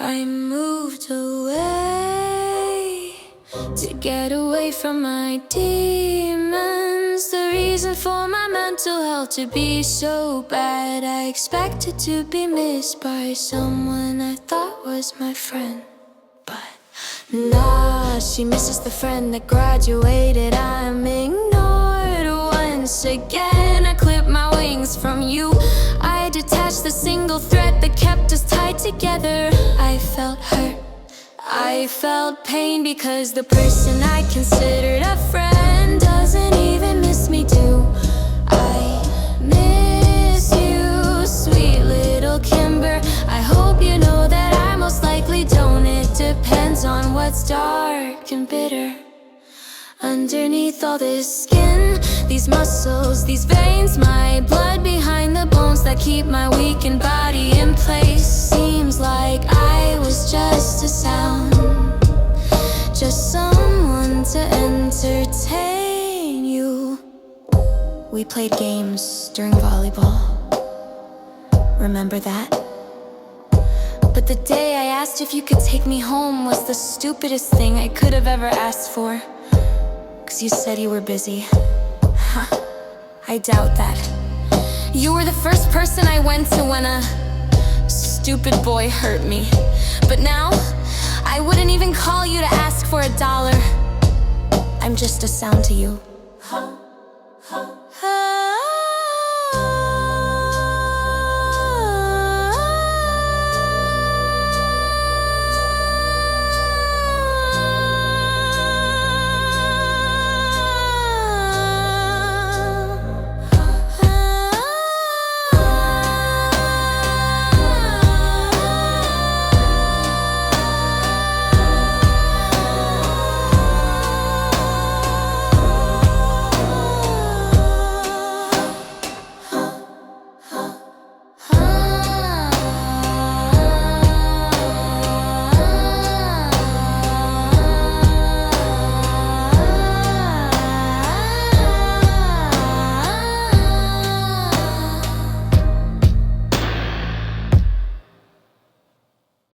I moved away to get away from my demons. The reason for my mental health to be so bad, I expected to be missed by someone I thought was my friend. But nah, she misses the friend that graduated. I'm ignored once again. I clipped my wings from you. I detached the single thread that kept us tied together. I felt hurt, I felt pain, because the person I considered a friend doesn't even miss me too. I miss you, sweet little Kimber. I hope you know that I most likely don't. It depends on what's dark and bitter underneath all this skin, these muscles, these veins, my blood behind the bones that keep my weakened body in place. Seems like I was just a sound, just someone to entertain you. We played games during volleyball, remember that? But the day I asked if you could take me home was the stupidest thing I could have ever asked for, 'cause you said you were busy. I doubt that. You were the first person I went to when a stupid boy hurt me. But now, I wouldn't even call you to ask for $1. I'm just a sound to you.